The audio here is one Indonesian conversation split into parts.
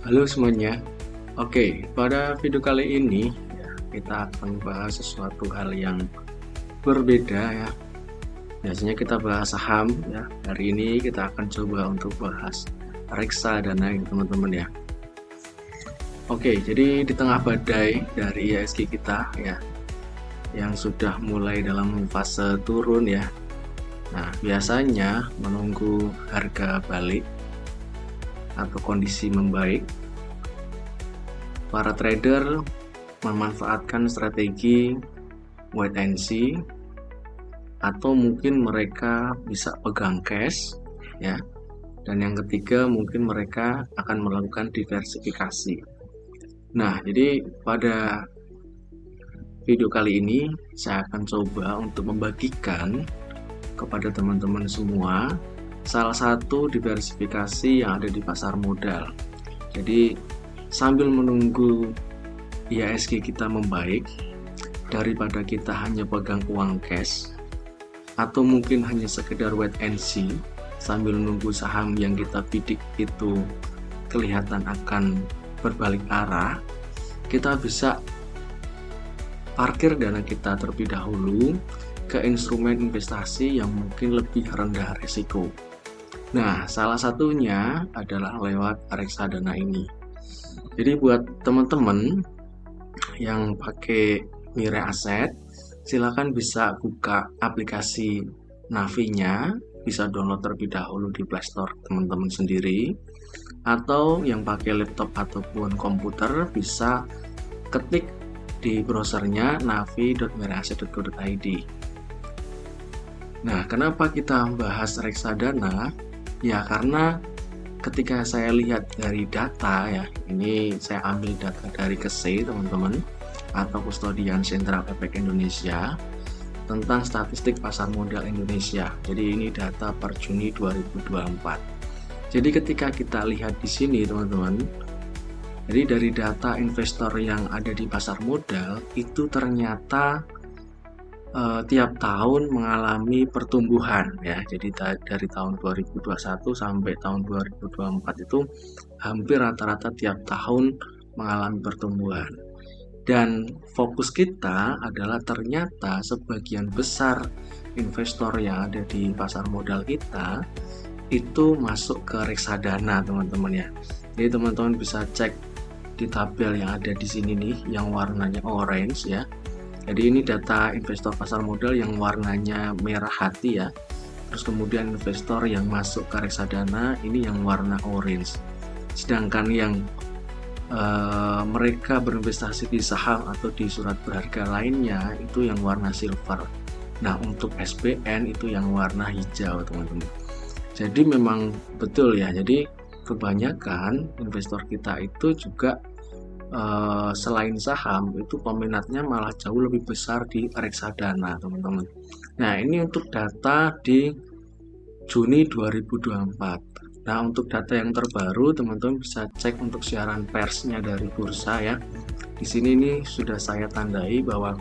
Halo semuanya. Oke, pada video kali ini kita akan bahas sesuatu hal yang berbeda ya. Biasanya kita bahas saham ya. Hari ini kita akan coba untuk bahas reksadana ya teman-teman ya. Oke, jadi di tengah badai dari IHSG kita ya, yang sudah mulai dalam fase turun ya. Nah, biasanya menunggu harga balik atau kondisi membaik, para trader memanfaatkan strategi wait and see, atau mungkin mereka bisa pegang cash ya, dan yang ketiga mungkin mereka akan melakukan diversifikasi. Nah, jadi pada video kali ini saya akan coba untuk membagikan kepada teman-teman semua salah satu diversifikasi yang ada di pasar modal. Jadi sambil menunggu IHSG kita membaik, daripada kita hanya pegang uang cash atau mungkin hanya sekedar wait and see sambil menunggu saham yang kita bidik itu kelihatan akan berbalik arah, kita bisa parkir dana kita terlebih dahulu ke instrumen investasi yang mungkin lebih rendah risiko. Nah, salah satunya adalah lewat reksadana ini. Jadi buat teman-teman yang pakai Mirai Asset, silakan bisa buka aplikasi Navinya, bisa download terlebih dahulu di Play Store teman-teman sendiri, atau yang pakai laptop ataupun komputer bisa ketik di browsernya navi.miraiasset.co.id. Nah, kenapa kita bahas reksadana? Ya, karena ketika saya lihat dari data ya, ini saya ambil data dari KSE teman-teman, atau Kustodian Sentral Efek Indonesia, tentang statistik pasar modal Indonesia. Jadi ini data per Juni 2024. Jadi ketika kita lihat di sini teman-teman, jadi dari data investor yang ada di pasar modal itu ternyata tiap tahun mengalami pertumbuhan ya. Jadi dari tahun 2021 sampai tahun 2024 itu hampir rata-rata tiap tahun mengalami pertumbuhan. Dan fokus kita adalah ternyata sebagian besar investor yang ada di pasar modal kita itu masuk ke reksadana teman-teman ya. Jadi teman-teman bisa cek di tabel yang ada di sini nih yang warnanya orange ya. Jadi ini data investor pasar modal yang warnanya merah hati ya. Terus kemudian investor yang masuk ke reksadana ini yang warna orange. Sedangkan yang mereka berinvestasi di saham atau di surat berharga lainnya itu yang warna silver. Nah, untuk SBN itu yang warna hijau teman-teman. Jadi memang betul ya, jadi kebanyakan investor kita itu juga selain saham itu peminatnya malah jauh lebih besar di reksadana teman-teman. Nah, ini untuk data di Juni 2024. Nah, untuk data yang terbaru teman-teman bisa cek untuk siaran persnya dari bursa ya. Di sini nih sudah saya tandai bahwa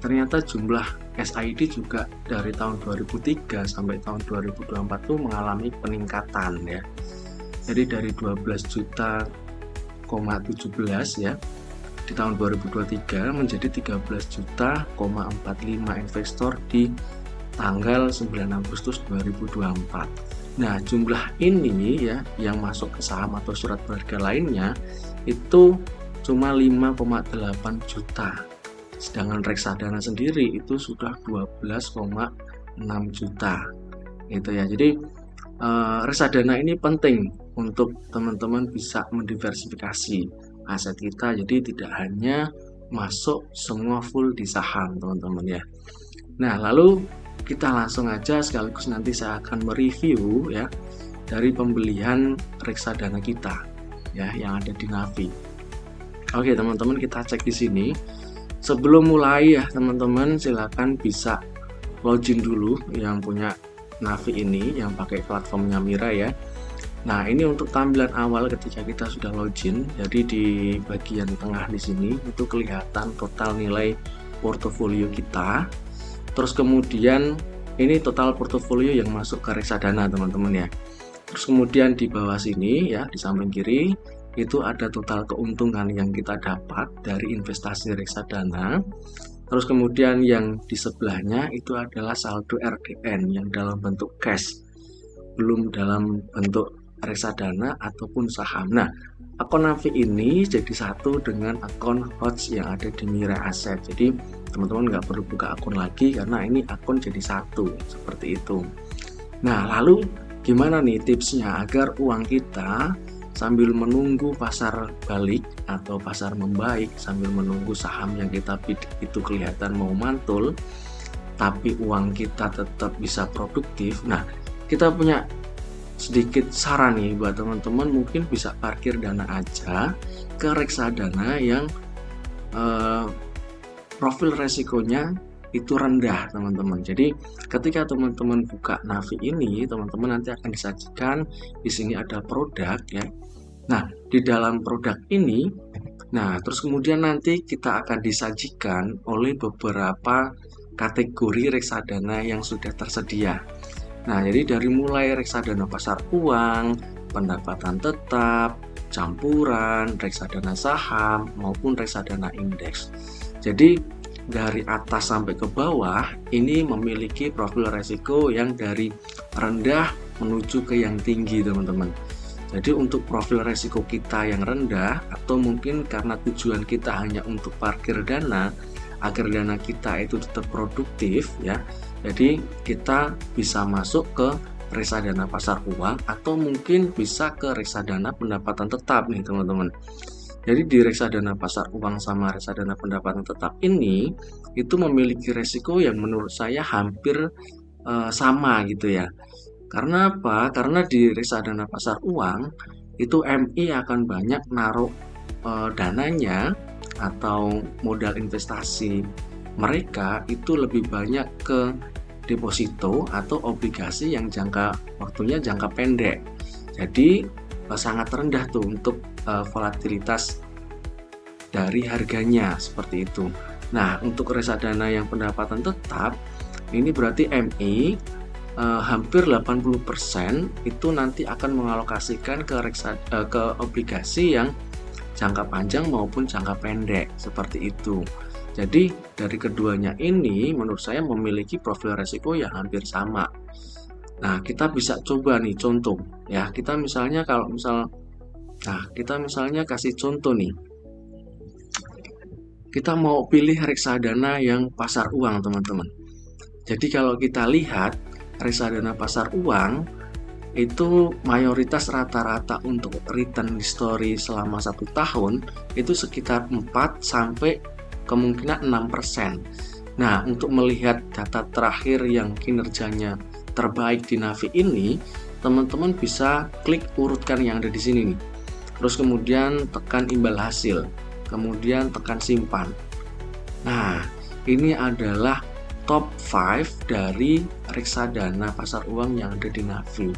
ternyata jumlah SID juga dari tahun 2003 sampai tahun 2024 tuh mengalami peningkatan ya. Jadi dari 12 juta 17 ya di tahun 2023 menjadi 13 juta 45 investor di tanggal 9 Agustus 2024. Nah, jumlah ini ya yang masuk ke saham atau surat berharga lainnya itu cuma 5,8 juta. Sedangkan reksadana sendiri itu sudah 12,6 juta. Gitu ya. Jadi reksadana ini penting untuk teman-teman bisa mendiversifikasi aset kita. Jadi tidak hanya masuk semua full di saham, teman-teman ya. Nah, lalu kita langsung aja sekaligus nanti saya akan mereview ya dari pembelian reksadana kita ya yang ada di Navi. Oke, teman-teman kita cek di sini. Sebelum mulai ya, teman-teman silakan bisa login dulu yang punya Navi ini yang pakai platformnya Mira ya. Nah, ini untuk tampilan awal ketika kita sudah login. Jadi di bagian tengah di sini itu kelihatan total nilai portofolio kita. Terus kemudian ini total portofolio yang masuk ke reksadana teman-teman ya. Terus kemudian di bawah sini ya di samping kiri itu ada total keuntungan yang kita dapat dari investasi reksadana. Terus kemudian yang di sebelahnya itu adalah saldo RDN yang dalam bentuk cash, belum dalam bentuk reksadana ataupun saham. Nah, akun Navi ini jadi satu dengan akun HODJ yang ada di Mira Aset. Jadi teman-teman nggak perlu buka akun lagi karena ini akun jadi satu, seperti itu. Nah, lalu gimana nih tipsnya agar uang kita sambil menunggu pasar balik atau pasar membaik, sambil menunggu saham yang kita bidik itu kelihatan mau mantul, tapi uang kita tetap bisa produktif. Nah, kita punya sedikit saran nih buat teman-teman, mungkin bisa parkir dana aja ke reksadana yang profil resikonya itu rendah, teman-teman. Jadi ketika teman-teman buka Navi ini, teman-teman nanti akan disajikan di sini ada produk ya. Nah, di dalam produk ini, nah terus kemudian nanti kita akan disajikan oleh beberapa kategori reksadana yang sudah tersedia. Nah, jadi dari mulai reksadana pasar uang, pendapatan tetap, campuran, reksadana saham, maupun reksadana indeks. Jadi dari atas sampai ke bawah ini memiliki profil resiko yang dari rendah menuju ke yang tinggi, teman-teman. Jadi untuk profil resiko kita yang rendah, atau mungkin karena tujuan kita hanya untuk parkir dana agar dana kita itu tetap produktif ya, jadi kita bisa masuk ke reksadana pasar uang atau mungkin bisa ke reksadana pendapatan tetap nih, teman-teman. Jadi di reksadana pasar uang sama reksadana pendapatan tetap ini itu memiliki resiko yang menurut saya hampir sama gitu ya. Karena apa? Karena di reksadana pasar uang itu MI akan banyak naruh dananya atau modal investasi mereka itu lebih banyak ke deposito atau obligasi yang jangka waktunya jangka pendek. Jadi sangat rendah tuh untuk volatilitas dari harganya, seperti itu. Nah, untuk reksadana yang pendapatan tetap ini berarti MI hampir 80% itu nanti akan mengalokasikan ke obligasi yang jangka panjang maupun jangka pendek, seperti itu. Jadi dari keduanya ini menurut saya memiliki profil resiko yang hampir sama. Nah, kita bisa coba nih contoh ya. Kita misalnya kita misalnya kasih contoh nih. Kita mau pilih reksadana yang pasar uang, teman-teman. Jadi kalau kita lihat reksadana pasar uang itu mayoritas rata-rata untuk return history selama 1 tahun itu sekitar 4 sampai kemungkinan 6%. Nah, untuk melihat data terakhir yang kinerjanya terbaik di Navi ini, teman-teman bisa klik urutkan yang ada di sini nih. Terus kemudian tekan imbal hasil, kemudian tekan simpan. Nah, ini adalah top 5 dari reksadana pasar uang yang ada di Navi.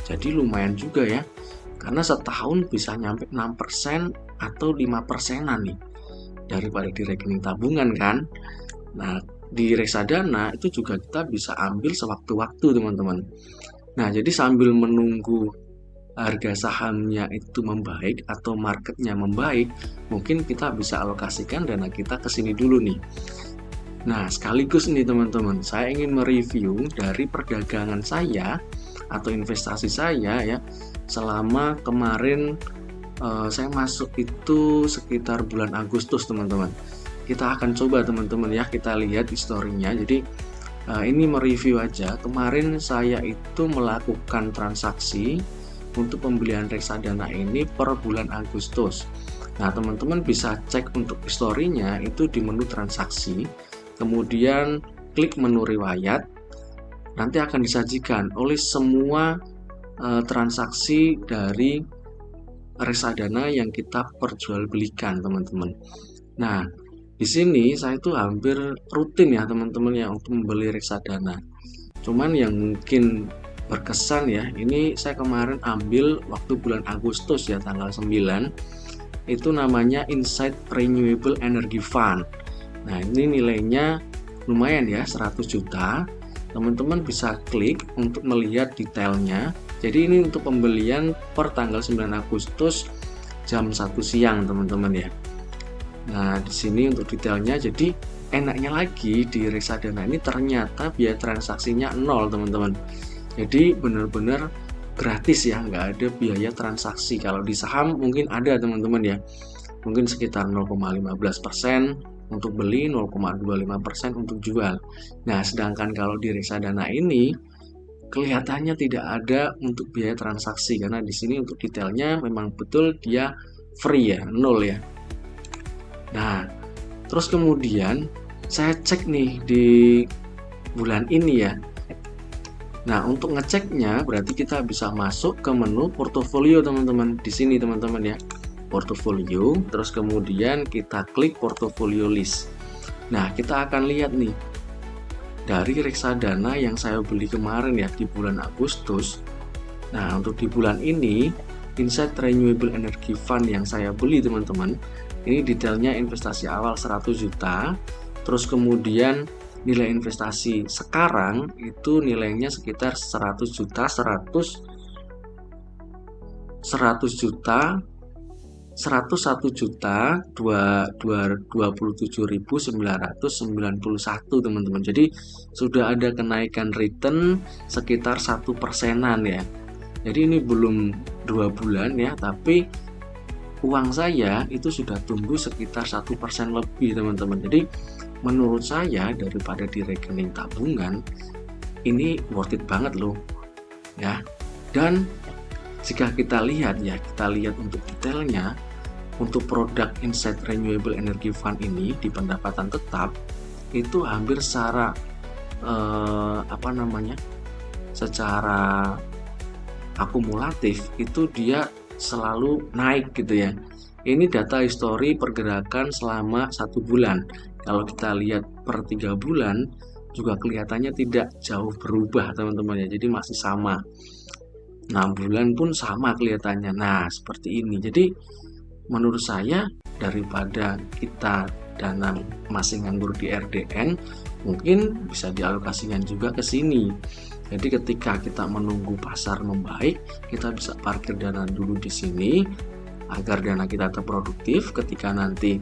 Jadi lumayan juga ya, karena setahun bisa nyampe 6% atau 5%-an nih daripada di rekening tabungan kan. Nah, di reksadana itu juga kita bisa ambil sewaktu-waktu, teman-teman. Nah, jadi sambil menunggu harga sahamnya itu membaik atau marketnya membaik, mungkin kita bisa alokasikan dana kita ke sini dulu nih. Nah, sekaligus nih teman-teman, saya ingin mereview dari perdagangan saya atau investasi saya ya selama kemarin saya masuk itu sekitar bulan Agustus, teman-teman. Kita akan coba teman-teman ya, kita lihat historinya. Jadi ini mereview aja. Kemarin saya itu melakukan transaksi untuk pembelian reksadana ini per bulan Agustus. Nah, teman-teman bisa cek untuk historinya itu di menu transaksi, kemudian klik menu riwayat. Nanti akan disajikan oleh semua transaksi dari reksadana yang kita perjualbelikan, teman-teman. Nah, di sini saya itu hampir rutin ya teman-teman ya untuk membeli reksadana. Cuman yang mungkin berkesan ya, ini saya kemarin ambil waktu bulan Agustus ya, tanggal 9, itu namanya Insight Renewable Energy Fund. Nah, ini nilainya lumayan ya, 100 juta. Teman-teman bisa klik untuk melihat detailnya. Jadi ini untuk pembelian per tanggal 9 Agustus jam 1 siang teman-teman ya. Nah, di sini untuk detailnya, jadi enaknya lagi di reksadana ini ternyata biaya transaksinya 0 teman-teman. Jadi benar-benar gratis ya, nggak ada biaya transaksi. Kalau di saham mungkin ada teman-teman ya, mungkin sekitar 0,15% untuk beli, 0,25% untuk jual. Nah, sedangkan kalau di reksadana ini kelihatannya tidak ada untuk biaya transaksi, karena di sini untuk detailnya memang betul dia free ya, 0 ya. Nah, terus kemudian saya cek nih di bulan ini ya. Nah, untuk ngeceknya berarti kita bisa masuk ke menu portofolio teman-teman. Di sini teman-teman ya. Portofolio, terus kemudian kita klik portofolio list. Nah, kita akan lihat nih dari reksadana yang saya beli kemarin ya di bulan Agustus. Nah, untuk di bulan ini Insight Renewable Energy Fund yang saya beli teman-teman, ini detailnya investasi awal 100 juta, terus kemudian nilai investasi sekarang itu nilainya sekitar 100 juta, 101 juta 101 juta 27.991 teman-teman. Jadi sudah ada kenaikan return sekitar 1%-an ya. Jadi ini belum 2 bulan ya, tapi uang saya itu sudah tumbuh sekitar 1% lebih teman-teman. Jadi menurut saya daripada di rekening tabungan ini worth it banget loh ya. Dan jika kita lihat untuk detailnya, untuk produk Insight Renewable Energy Fund ini di pendapatan tetap itu hampir secara secara akumulatif itu dia selalu naik gitu ya. Ini data histori pergerakan selama 1 bulan. Kalau kita lihat per 3 bulan juga kelihatannya tidak jauh berubah teman-teman ya. Jadi masih sama. 6 bulan pun sama kelihatannya. Nah, seperti ini. Jadi menurut saya daripada kita dana masih nganggur di RDN, mungkin bisa dialokasikan juga ke sini. Jadi ketika kita menunggu pasar membaik, kita bisa parkir dana dulu di sini agar dana kita tetap produktif. Ketika nanti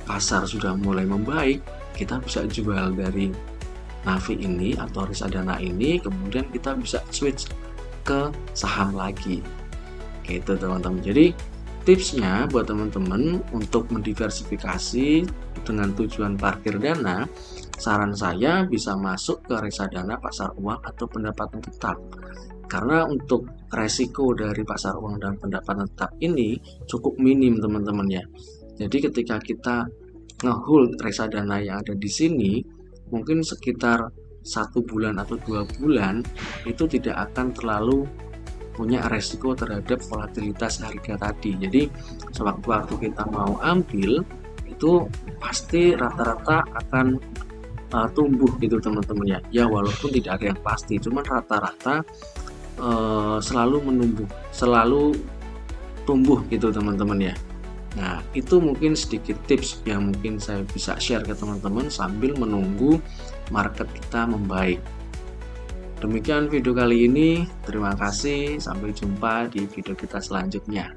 pasar sudah mulai membaik, kita bisa jual dari Navi ini atau reksadana ini, kemudian kita bisa switch ke saham lagi. Gitu teman-teman. Jadi tipsnya buat teman-teman untuk mendiversifikasi dengan tujuan parkir dana, saran saya bisa masuk ke reksadana pasar uang atau pendapatan tetap. Karena untuk resiko dari pasar uang dan pendapatan tetap ini cukup minim teman-teman ya. Jadi ketika kita ngehold reksadana yang ada di sini, mungkin sekitar 1 bulan atau 2 bulan itu tidak akan terlalu punya resiko terhadap volatilitas harga tadi. Jadi sewaktu-waktu kita mau ambil itu pasti rata-rata akan tumbuh gitu teman-teman ya. Ya walaupun tidak ada yang pasti, cuman rata-rata selalu tumbuh gitu teman-teman ya. Nah, itu mungkin sedikit tips yang mungkin saya bisa share ke teman-teman sambil menunggu market kita membaik. Demikian video kali ini, terima kasih, sampai jumpa di video kita selanjutnya.